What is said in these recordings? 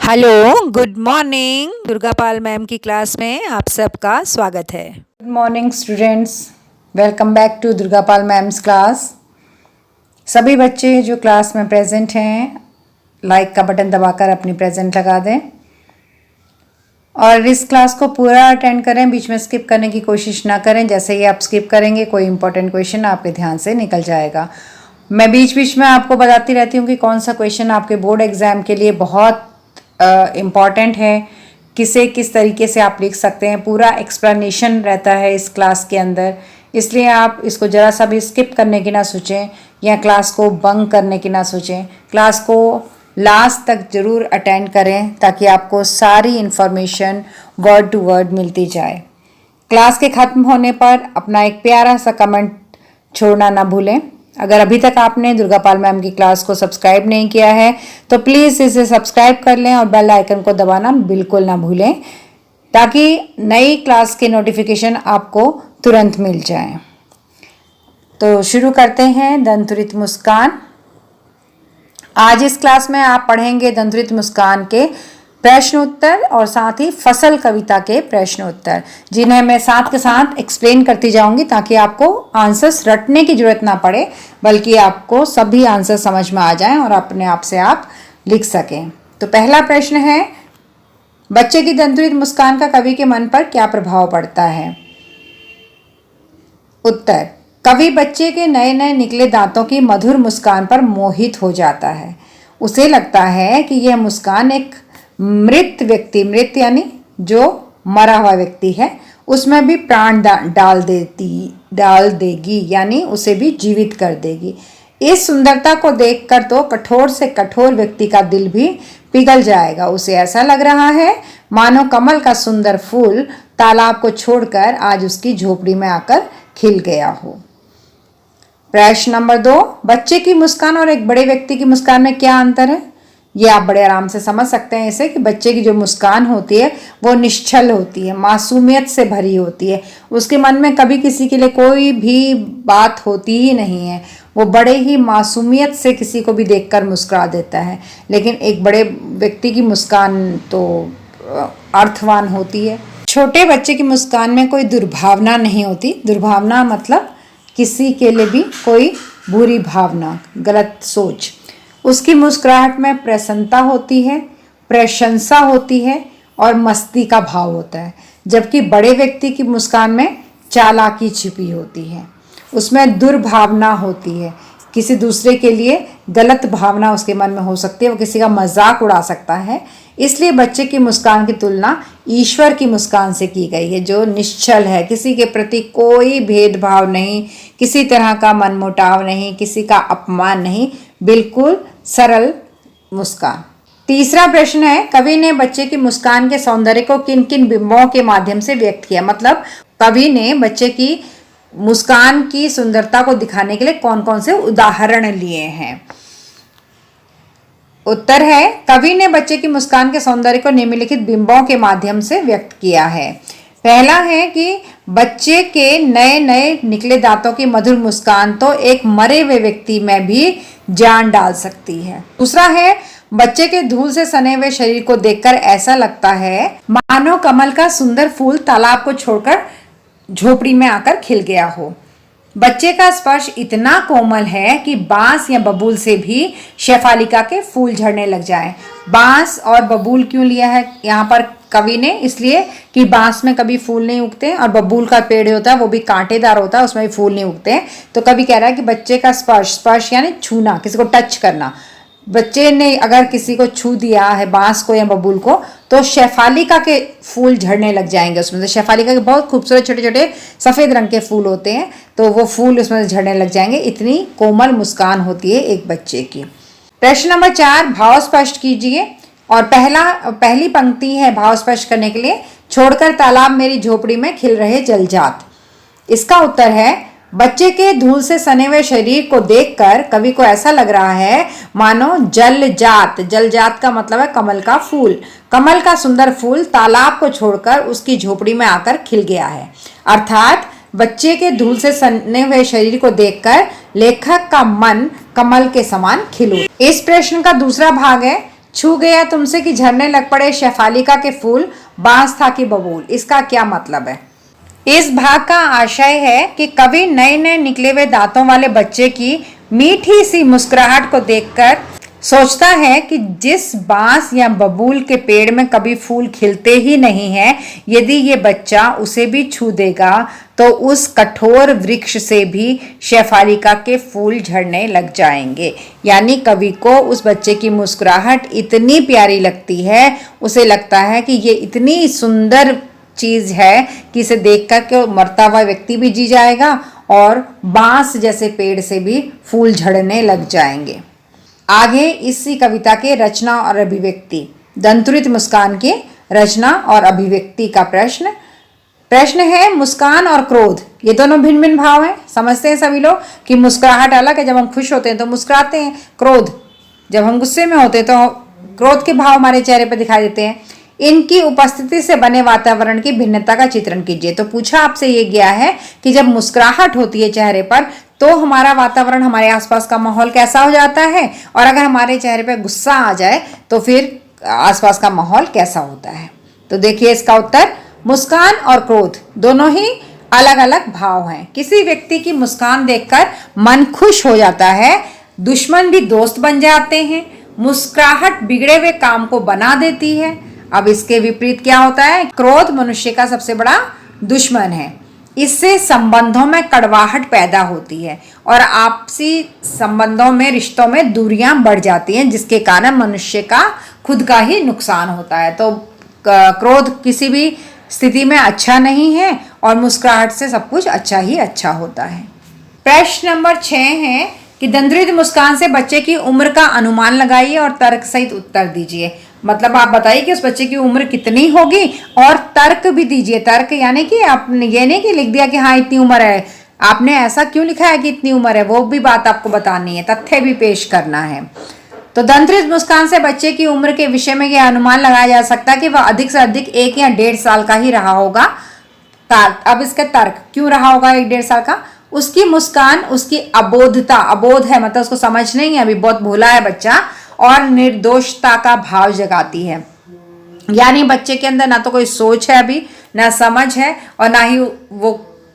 Hello, good morning. Durga Pal ma'am की class में आप सबका स्वागत है। Good morning students, welcome back to Durga Pal ma'am's class. सभी बच्चे जो क्लास में प्रेजेंट हैं लाइक का बटन दबाकर अपनी प्रेजेंट लगा दें और इस क्लास को पूरा अटेंड करें, बीच में स्किप करने की कोशिश ना करें। जैसे ही आप स्किप करेंगे कोई इंपॉर्टेंट क्वेश्चन आपके ध्यान से निकल जाएगा। मैं बीच बीच में आपको बताती रहती हूँ कि कौन सा क्वेश्चन आपके बोर्ड एग्जाम के लिए बहुत इम्पॉर्टेंट है, किसे किस तरीके से आप लिख सकते हैं। पूरा एक्सप्लेनेशन रहता है इस क्लास के अंदर, इसलिए आप इसको ज़रा सा भी स्किप करने की ना सोचें या क्लास को बंक करने की ना सोचें। क्लास को लास्ट तक ज़रूर अटेंड करें ताकि आपको सारी इन्फॉर्मेशन वर्ड टू वर्ड मिलती जाए। क्लास के ख़त्म होने पर अपना एक प्यारा सा कमेंट छोड़ना ना भूलें। अगर अभी तक आपने दुर्गा पाल मैम की क्लास को सब्सक्राइब नहीं किया है तो प्लीज़ इसे सब्सक्राइब कर लें और बेल आइकन को दबाना बिल्कुल ना भूलें ताकि नई क्लास के नोटिफिकेशन आपको तुरंत मिल जाएं। तो शुरू करते हैं दंतुरित मुस्कान। आज इस क्लास में आप पढ़ेंगे दंतुरित मुस्कान के प्रश्न उत्तर और साथ ही फसल कविता के प्रश्न उत्तर, जिन्हें मैं साथ के साथ एक्सप्लेन करती जाऊंगी ताकि आपको आंसर्स रटने की जरूरत ना पड़े, बल्कि आपको सभी आंसर समझ में आ जाएं और अपने आप से आप लिख सकें। तो पहला प्रश्न है, बच्चे की दंतुरित मुस्कान का कवि के मन पर क्या प्रभाव पड़ता है? उत्तर, कवि बच्चे के नए नए निकले दांतों की मधुर मुस्कान पर मोहित हो जाता है। उसे लगता है कि यह मुस्कान एक मृत व्यक्ति, मृत यानी जो मरा हुआ व्यक्ति है, उसमें भी प्राण डाल देगी, यानी उसे भी जीवित कर देगी। इस सुंदरता को देखकर तो कठोर से कठोर व्यक्ति का दिल भी पिघल जाएगा। उसे ऐसा लग रहा है मानो कमल का सुंदर फूल तालाब को छोड़कर आज उसकी झोपड़ी में आकर खिल गया हो। प्रश्न नंबर 2, बच्चे की मुस्कान और एक बड़े व्यक्ति की मुस्कान में क्या अंतर है? ये आप बड़े आराम से समझ सकते हैं इसे कि बच्चे की जो मुस्कान होती है वो निश्चल होती है, मासूमियत से भरी होती है। उसके मन में कभी किसी के लिए कोई भी बात होती ही नहीं है। वो बड़े ही मासूमियत से किसी को भी देखकर मुस्कुरा देता है। लेकिन एक बड़े व्यक्ति की मुस्कान तो अर्थवान होती है। छोटे बच्चे की मुस्कान में कोई दुर्भावना नहीं होती। दुर्भावना मतलब किसी के लिए भी कोई बुरी भावना, गलत सोच। उसकी मुस्कुराहट में प्रसन्नता होती है, प्रशंसा होती है और मस्ती का भाव होता है। जबकि बड़े व्यक्ति की मुस्कान में चालाकी छिपी होती है, उसमें दुर्भावना होती है। किसी दूसरे के लिए गलत भावना उसके मन में हो सकती है, वो किसी का मजाक उड़ा सकता है। इसलिए बच्चे की मुस्कान की तुलना ईश्वर की मुस्कान से की गई है, जो निश्चल है, किसी के प्रति कोई भेदभाव नहीं, किसी तरह का मनमुटाव नहीं, किसी का अपमान नहीं, बिल्कुल सरल मुस्कान। तीसरा प्रश्न है, कवि ने बच्चे की मुस्कान के सौंदर्य को किन किन बिंबों के माध्यम से व्यक्त किया? मतलब कवि ने बच्चे की मुस्कान की सुंदरता को दिखाने के लिए कौन कौन से उदाहरण लिए हैं? उत्तर है, कवि ने बच्चे की मुस्कान के सौंदर्य को निम्नलिखित बिंबों के माध्यम से व्यक्त किया है। पहला है कि बच्चे के नए नए निकले दांतों की मधुर मुस्कान तो एक मरे हुए व्यक्ति में भी जान डाल सकती है। दूसरा है, बच्चे के धूल से सने हुए शरीर को देखकर ऐसा लगता है मानो कमल का सुंदर फूल तालाब को छोड़कर झोपड़ी में आकर खिल गया हो। बच्चे का स्पर्श इतना कोमल है कि बांस या बबूल से भी शेफालिका के फूल झड़ने लग जाएं। बांस और बबूल क्यों लिया है यहाँ पर कवि ने? इसलिए कि बांस में कभी फूल नहीं उगते और बबूल का पेड़ होता है वो भी कांटेदार होता है, उसमें भी फूल नहीं उगते हैं। तो कवि कह रहा है कि बच्चे का स्पर्श यानी छूना, किसी को टच करना। बच्चे ने अगर किसी को छू दिया है, बांस को या बबूल को, तो शेफालिका के फूल झड़ने लग जाएंगे। उसमें से शेफालिका के बहुत खूबसूरत छोटे छोटे सफ़ेद रंग के फूल होते हैं, तो वो फूल उसमें से झड़ने लग जाएंगे। इतनी कोमल मुस्कान होती है एक बच्चे की। प्रश्न नंबर 4, भाव स्पष्ट कीजिए। और पहली पंक्ति है भाव स्पष्ट करने के लिए, छोड़कर तालाब मेरी झोपड़ी में खिल रहे जलजात। इसका उत्तर है, बच्चे के धूल से सने हुए शरीर को देखकर कवि को ऐसा लग रहा है मानो जलजात का मतलब है कमल का फूल, कमल का सुंदर फूल तालाब को छोड़कर उसकी झोपड़ी में आकर खिल गया है। अर्थात बच्चे के धूल से सने हुए शरीर को देखकर लेखक का मन कमल के समान खिल उठा। इस प्रश्न का दूसरा भाग है, छू गया तुमसे कि झरने लग पड़े शेफालिका के फूल, बांस था कि बबूल। इसका क्या मतलब है? इस भाग का आशय है कि कवि नए नए निकले हुए दांतों वाले बच्चे की मीठी सी मुस्कुराहट को देखकर सोचता है कि जिस बांस या बबूल के पेड़ में कभी फूल खिलते ही नहीं हैं, यदि ये बच्चा उसे भी छू देगा तो उस कठोर वृक्ष से भी शेफालिका के फूल झड़ने लग जाएंगे। यानी कवि को उस बच्चे की मुस्कुराहट इतनी प्यारी लगती है, उसे लगता है कि ये इतनी सुंदर चीज है कि इसे देखकर के मरता हुआ व्यक्ति भी जी जाएगा और बांस जैसे पेड़ से भी फूल झड़ने लग जाएंगे। आगे इसी कविता के रचना और अभिव्यक्ति, दंतुरित मुस्कान के रचना और अभिव्यक्ति का प्रश्न है मुस्कान और क्रोध, ये दोनों भिन्न भिन्न भाव हैं। समझते हैं सभी लोग कि मुस्कुराहट अलग है, जब हम खुश होते हैं तो मुस्कुराते हैं, क्रोध जब हम गुस्से में होते हैं तो क्रोध के भाव हमारे चेहरे पर दिखाई देते हैं। इनकी उपस्थिति से बने वातावरण की भिन्नता का चित्रण कीजिए। तो पूछा आपसे ये गया है कि जब मुस्कुराहट होती है चेहरे पर तो हमारा वातावरण, हमारे आसपास का माहौल कैसा हो जाता है, और अगर हमारे चेहरे पर गुस्सा आ जाए तो फिर आसपास का माहौल कैसा होता है। तो देखिए इसका उत्तर, मुस्कान और क्रोध दोनों ही अलग अलग भाव हैं। किसी व्यक्ति की मुस्कान देखकर मन खुश हो जाता है, दुश्मन भी दोस्त बन जाते हैं। मुस्कुराहट बिगड़े हुए काम को बना देती है। अब इसके विपरीत क्या होता है? क्रोध मनुष्य का सबसे बड़ा दुश्मन है। इससे संबंधों में कड़वाहट पैदा होती है और आपसी संबंधों में, रिश्तों में दूरियां बढ़ जाती हैं, जिसके कारण मनुष्य का खुद का ही नुकसान होता है। तो क्रोध किसी भी स्थिति में अच्छा नहीं है और मुस्कुराहट से सब कुछ अच्छा ही अच्छा होता है। प्रश्न नंबर 6 है कि दंतुरित मुस्कान से बच्चे की उम्र का अनुमान लगाइए और तर्क सहित उत्तर दीजिए। मतलब आप बताइए कि उस बच्चे की उम्र कितनी होगी और तर्क भी दीजिए। तर्क यानी कि आपने ये नहीं कि लिख दिया कि हाँ इतनी उम्र है, आपने ऐसा क्यों लिखा है कि इतनी उम्र है, वो भी बात आपको बतानी है, तथ्य भी पेश करना है। तो दंतुरित मुस्कान से बच्चे की उम्र के विषय में यह अनुमान लगाया जा सकता है कि वह अधिक से अधिक 1 या 1.5 साल का ही रहा होगा। अब इसका तर्क क्यों रहा होगा 1-1.5 साल का? उसकी मुस्कान उसकी अबोधता, अबोध है मतलब उसको समझ नहीं है, अभी बहुत भोला है बच्चा, और निर्दोषता का भाव जगाती है। यानी बच्चे के अंदर ना तो कोई सोच है अभी, ना समझ है, और ना ही वो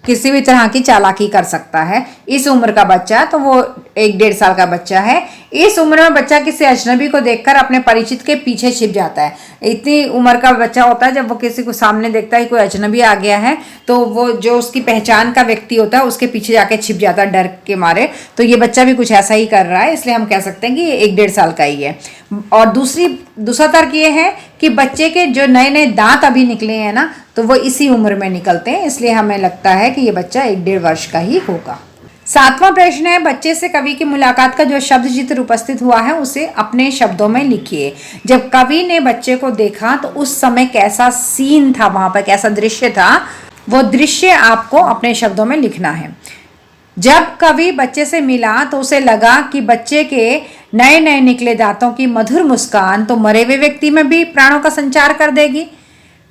किसी भी तरह की चालाकी कर सकता है। इस उम्र का बच्चा, तो वो 1-1.5 साल का बच्चा है। इस उम्र में बच्चा किसी अजनबी को देखकर अपने परिचित के पीछे छिप जाता है। इतनी उम्र का बच्चा होता है जब वो किसी को सामने देखता है कोई अजनबी आ गया है तो वो जो उसकी पहचान का व्यक्ति होता है उसके पीछे जाके छिप जाता है डर के मारे। तो ये बच्चा भी कुछ ऐसा ही कर रहा है, इसलिए हम कह सकते हैं कि ये 1-1.5 साल का ही है। और दूसरा तर्क ये है कि बच्चे के जो नए नए दांत अभी निकले हैं ना, तो वो इसी उम्र में निकलते हैं, इसलिए हमें लगता है कि ये बच्चा 1-1.5 वर्ष का ही होगा। 7वां प्रश्न है, बच्चे से कवि की मुलाकात का जो शब्द चित्र उपस्थित हुआ है उसे अपने शब्दों में लिखिए। जब कवि ने बच्चे को देखा तो उस समय कैसा सीन था, वहां पर कैसा दृश्य था, वो दृश्य आपको अपने शब्दों में लिखना है। जब कवि बच्चे से मिला तो उसे लगा कि बच्चे के नए नए निकले दांतों की मधुर मुस्कान तो मरे हुए व्यक्ति में भी प्राणों का संचार कर देगी।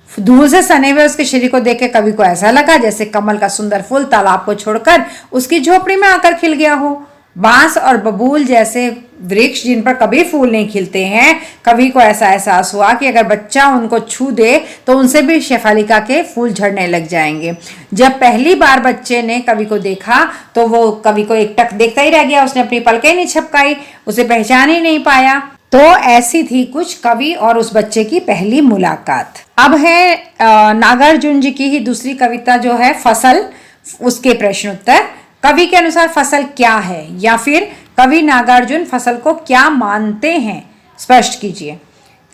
धूल से सने हुए उसके शरीर को देख के कवि को ऐसा लगा जैसे कमल का सुंदर फूल तालाब को छोड़कर उसकी झोपड़ी में आकर खिल गया हो। बांस और बबूल जैसे वृक्ष जिन पर कभी फूल नहीं खिलते हैं, कवि को ऐसा एहसास हुआ कि अगर बच्चा उनको छू दे तो उनसे भी शेफालिका के फूल झड़ने लग जाएंगे। जब पहली बार बच्चे ने कवि को देखा तो वो कवि को एकटक देखता ही रह गया, उसने अपनी पलकें नहीं झपकाई, उसे पहचान ही नहीं पाया। तो ऐसी थी कुछ कवि और उस बच्चे की पहली मुलाकात। अब है नागार्जुन जी की ही दूसरी कविता जो है फसल, उसके प्रश्न उत्तर। कवि के अनुसार फसल क्या है, या फिर कवि नागार्जुन फसल को क्या मानते हैं, स्पष्ट कीजिए।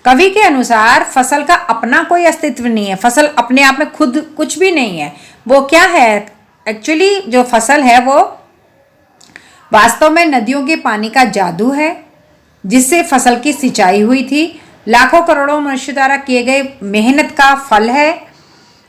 कवि के अनुसार फसल का अपना कोई अस्तित्व नहीं है, फसल अपने आप में खुद कुछ भी नहीं है। वो क्या है एक्चुअली, जो फसल है वो वास्तव में नदियों के पानी का जादू है जिससे फसल की सिंचाई हुई थी। लाखों करोड़ों मनुष्य द्वारा किए गए मेहनत का फल है।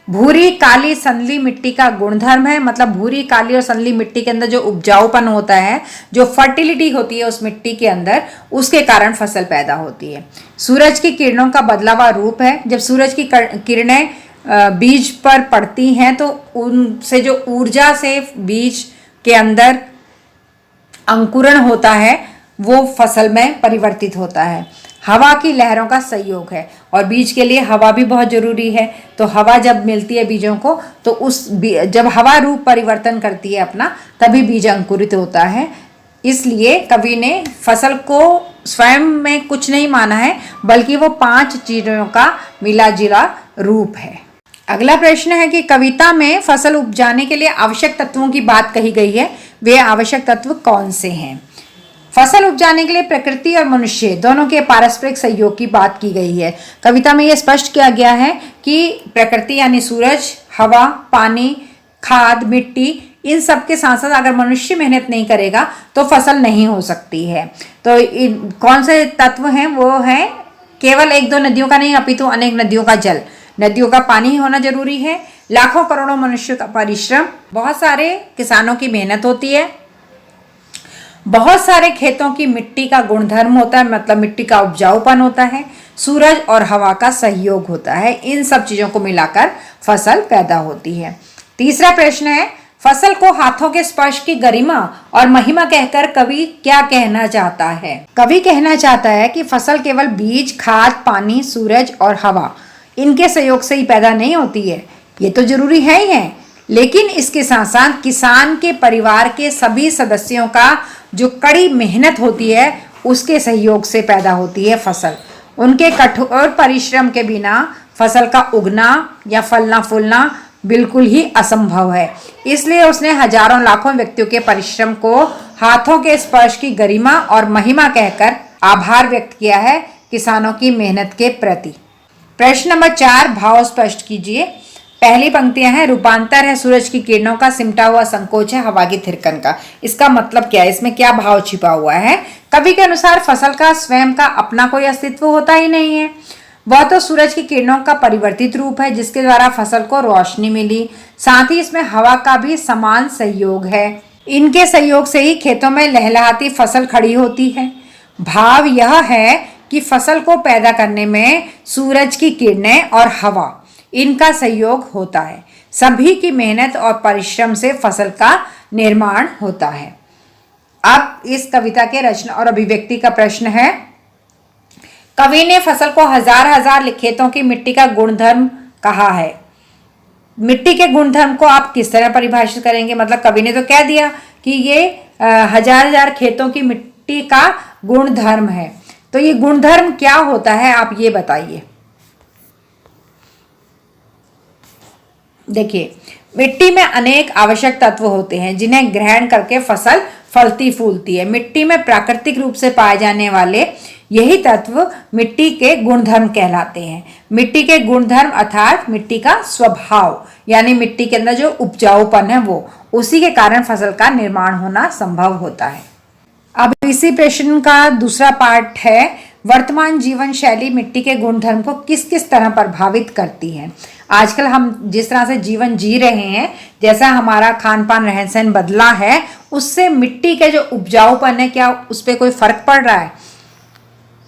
भूरी काली संदली मिट्टी का गुणधर्म है, मतलब भूरी काली और संदली मिट्टी के अंदर जो उपजाऊपन होता है, जो फर्टिलिटी होती है उस मिट्टी के अंदर, उसके कारण फसल पैदा होती है। सूरज की किरणों का बदला हुआ रूप है। जब सूरज की किरणें बीज पर पड़ती हैं तो उनसे जो ऊर्जा से बीज के अंदर अंकुरण होता है वो फसल में परिवर्तित होता है। हवा की लहरों का सहयोग है। और बीज के लिए हवा भी बहुत जरूरी है। तो हवा जब मिलती है बीजों को तो जब हवा रूप परिवर्तन करती है अपना, तभी बीज अंकुरित होता है। इसलिए कवि ने फसल को स्वयं में कुछ नहीं माना है, बल्कि वो 5 चीजों का मिला जुला रूप है। अगला प्रश्न है कि कविता में फसल उपजाने के लिए आवश्यक तत्वों की बात कही गई है, वे आवश्यक तत्व कौन से हैं? फसल उपजाने के लिए प्रकृति और मनुष्य दोनों के पारस्परिक सहयोग की बात की गई है। कविता में यह स्पष्ट किया गया है कि प्रकृति यानी सूरज, हवा, पानी, खाद, मिट्टी, इन सब के साथ साथ अगर मनुष्य मेहनत नहीं करेगा तो फसल नहीं हो सकती है। तो कौन से तत्व हैं? वो है केवल 1-2 नदियों का नहीं, अपितु अनेक नदियों का जल, नदियों का पानी होना जरूरी है, लाखों करोड़ों मनुष्यों का परिश्रम, बहुत सारे किसानों की मेहनत होती है, बहुत सारे खेतों की मिट्टी का गुणधर्म होता है, मतलब मिट्टी का उपजाऊपन होता है, सूरज और हवा का सहयोग होता है। इन सब चीजों को मिलाकर फसल पैदा होती है। तीसरा प्रश्न है, फसल को हाथों के स्पर्श की गरिमा और महिमा कहकर कवि क्या कहना चाहता है? कवि कहना चाहता है कि फसल केवल बीज, खाद, पानी, सूरज और हवा, इनके सहयोग से ही पैदा नहीं होती है, ये तो जरूरी है ही है, लेकिन इसके साथ साथ किसान के परिवार के सभी सदस्यों का जो कड़ी मेहनत होती है उसके सहयोग से पैदा होती है फसल। उनके कठोर परिश्रम के बिना फसल का उगना या फलना फूलना बिल्कुल ही असंभव है। इसलिए उसने हजारों लाखों व्यक्तियों के परिश्रम को हाथों के स्पर्श की गरिमा और महिमा कहकर आभार व्यक्त किया है किसानों की मेहनत के प्रति। प्रश्न नंबर 4, भाव स्पष्ट कीजिए। पहली पंक्तियां हैं, रूपांतर है सूरज की किरणों का, सिमटा हुआ संकोच है हवा की थिरकन का। इसका मतलब क्या है? इसमें क्या भाव छिपा हुआ है? कवि के अनुसार फसल का स्वयं का अपना कोई अस्तित्व होता ही नहीं है, वह तो सूरज की किरणों का परिवर्तित रूप है जिसके द्वारा फसल को रोशनी मिली। साथ ही इसमें हवा का भी समान सहयोग है, इनके सहयोग से ही खेतों में लहलहाती फसल खड़ी होती है। भाव यह है कि फसल को पैदा करने में सूरज की किरणें और हवा, इनका सहयोग होता है। सभी की मेहनत और परिश्रम से फसल का निर्माण होता है। अब इस कविता के रचना और अभिव्यक्ति का प्रश्न है, कवि ने फसल को हजार खेतों की मिट्टी का गुणधर्म कहा है। मिट्टी के गुणधर्म को आप किस तरह परिभाषित करेंगे? मतलब कवि ने तो कह दिया कि ये हजार खेतों की मिट्टी का गुणधर्म है, तो ये गुणधर्म क्या होता है आप ये बताइए। देखिए, मिट्टी में अनेक आवश्यक तत्व होते हैं जिन्हें ग्रहण करके फसल फलती फूलती है। मिट्टी में प्राकृतिक रूप से पाए जाने वाले यही तत्व मिट्टी के गुणधर्म कहलाते हैं। मिट्टी के गुणधर्म अर्थात मिट्टी का स्वभाव, यानी मिट्टी के अंदर जो उपजाऊपन है वो, उसी के कारण फसल का निर्माण होना संभव होता है। अब इसी प्रश्न का दूसरा पार्ट है, वर्तमान जीवन शैली मिट्टी के गुणधर्म को किस किस तरह प्रभावित करती है। आजकल हम जिस तरह से जीवन जी रहे हैं, जैसा हमारा खान पान रहन सहन बदला है, उससे मिट्टी के जो उपजाऊपन है क्या उस पर कोई फर्क पड़ रहा है?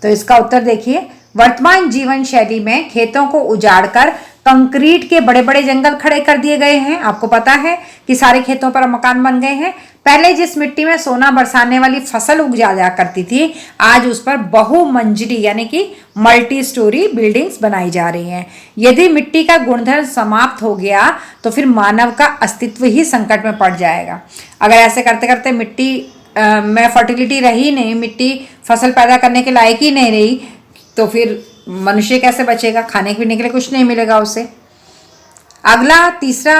तो इसका उत्तर देखिए, वर्तमान जीवन शैली में खेतों को उजाड़कर कंक्रीट के बड़े बड़े जंगल खड़े कर दिए गए हैं। आपको पता है कि सारे खेतों पर मकान बन गए हैं। पहले जिस मिट्टी में सोना बरसाने वाली फसल उग जा करती थी, आज उस पर बहुमंजिली यानी कि मल्टी स्टोरी बिल्डिंग्स बनाई जा रही हैं। यदि मिट्टी का गुणधर्म समाप्त हो गया तो फिर मानव का अस्तित्व ही संकट में पड़ जाएगा। अगर ऐसे करते करते मिट्टी में फर्टिलिटी रही नहीं, मिट्टी फसल पैदा करने के लायक ही नहीं रही, तो फिर मनुष्य कैसे बचेगा? खाने पीने के लिए कुछ नहीं मिलेगा उसे। अगला तीसरा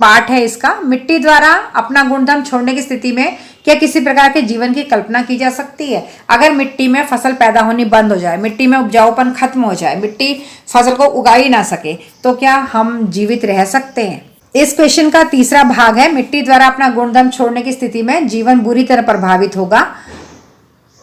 पार्ट है इसका, मिट्टी द्वारा अपना गुणधर्म छोड़ने की स्थिति में क्या किसी प्रकार के जीवन की कल्पना की जा सकती है? अगर मिट्टी में फसल पैदा होनी बंद हो जाए, मिट्टी में उपजाऊपन खत्म हो जाए, मिट्टी फसल को उगा ही ना सके, तो क्या हम जीवित रह सकते हैं? इस क्वेश्चन का तीसरा भाग है, मिट्टी द्वारा अपना गुणधर्म छोड़ने की स्थिति में जीवन बुरी तरह प्रभावित होगा।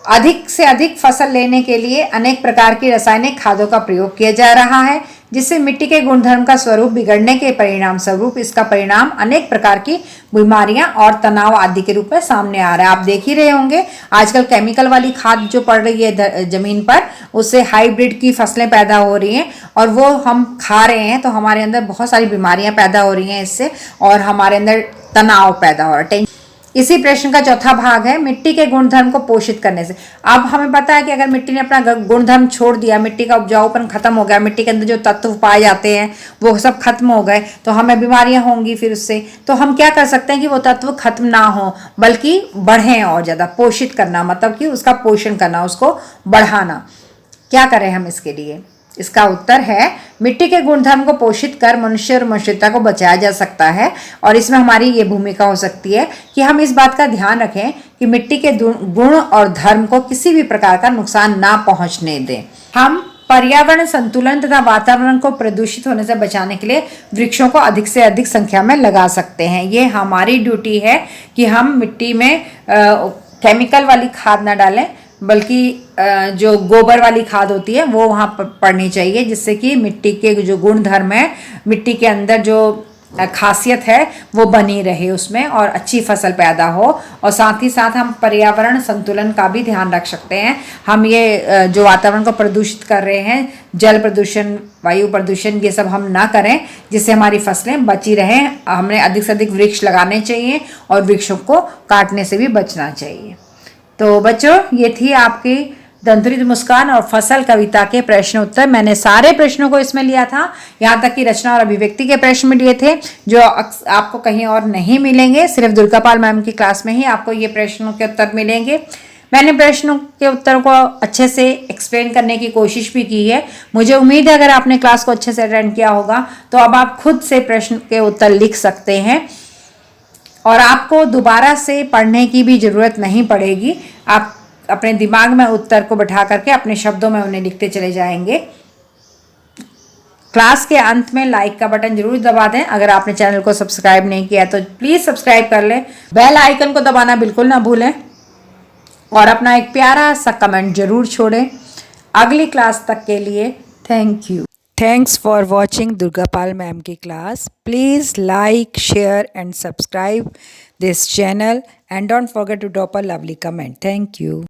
अधिक से अधिक फसल लेने के लिए अनेक प्रकार की रासायनिक खादों का प्रयोग किया जा रहा है, जिससे मिट्टी के गुणधर्म का स्वरूप बिगड़ने के परिणाम स्वरूप इसका परिणाम अनेक प्रकार की बीमारियां और तनाव आदि के रूप में सामने आ रहा है। आप देख ही रहे होंगे आजकल केमिकल वाली खाद जो पड़ रही है जमीन पर, उससे हाइब्रिड की फसलें पैदा हो रही हैं और वो हम खा रहे हैं, तो हमारे अंदर बहुत सारी बीमारियां पैदा हो रही हैं इससे, और हमारे अंदर तनाव पैदा हो रहा है। इसी प्रश्न का चौथा भाग है मिट्टी के गुणधर्म को पोषित करने से। अब हमें पता है कि अगर मिट्टी ने अपना गुणधर्म छोड़ दिया, मिट्टी का उपजाऊपन खत्म हो गया, मिट्टी के अंदर जो तत्व पाए जाते हैं वो सब खत्म हो गए, तो हमें बीमारियां होंगी फिर उससे। तो हम क्या कर सकते हैं कि वो तत्व खत्म ना हो बल्कि बढ़ें और ज़्यादा। पोषित करना मतलब कि उसका पोषण करना, उसको बढ़ाना। क्या करें हम इसके लिए? इसका उत्तर है मिट्टी के गुणधर्म को पोषित कर मनुष्य और मनुष्यता को बचाया जा सकता है। और इसमें हमारी ये भूमिका हो सकती है कि हम इस बात का ध्यान रखें कि मिट्टी के गुण और धर्म को किसी भी प्रकार का नुकसान ना पहुंचने दें। हम पर्यावरण संतुलन तथा वातावरण को प्रदूषित होने से बचाने के लिए वृक्षों को अधिक से अधिक संख्या में लगा सकते हैं। ये हमारी ड्यूटी है कि हम मिट्टी में केमिकल वाली खाद ना डालें, बल्कि जो गोबर वाली खाद होती है वो वहाँ पड़नी चाहिए, जिससे कि मिट्टी के जो गुण धर्म है, मिट्टी के अंदर जो खासियत है वो बनी रहे उसमें और अच्छी फसल पैदा हो। और साथ ही साथ हम पर्यावरण संतुलन का भी ध्यान रख सकते हैं। हम ये जो वातावरण को प्रदूषित कर रहे हैं, जल प्रदूषण, वायु प्रदूषण, ये सब हम ना करें, जिससे हमारी फसलें बची रहें। हमने अधिक से अधिक वृक्ष लगाने चाहिए और वृक्षों को काटने से भी बचना चाहिए। तो बच्चों, ये थी आपकी दंतुरित मुस्कान और फसल कविता के प्रश्न उत्तर। मैंने सारे प्रश्नों को इसमें लिया था, यहाँ तक कि रचना और अभिव्यक्ति के प्रश्न में लिए थे, जो आपको कहीं और नहीं मिलेंगे। सिर्फ दुर्गापाल मैम की क्लास में ही आपको ये प्रश्नों के उत्तर मिलेंगे। मैंने प्रश्नों के उत्तर को अच्छे से एक्सप्लेन करने की कोशिश भी की है। मुझे उम्मीद है अगर आपने क्लास को अच्छे से अटेंड किया होगा तो अब आप खुद से प्रश्न के उत्तर लिख सकते हैं और आपको दोबारा से पढ़ने की भी ज़रूरत नहीं पड़ेगी। आप अपने दिमाग में उत्तर को बैठा करके अपने शब्दों में उन्हें लिखते चले जाएंगे। क्लास के अंत में लाइक का बटन जरूर दबा दें। अगर आपने चैनल को सब्सक्राइब नहीं किया तो प्लीज़ सब्सक्राइब कर लें। बेल आइकन को दबाना बिल्कुल ना भूलें और अपना एक प्यारा सा कमेंट जरूर छोड़ें। अगली क्लास तक के लिए thank you. Thanks for watching Durgapal ma'am ki class. Please like, share and subscribe this channel and don't forget to drop a lovely comment. Thank you.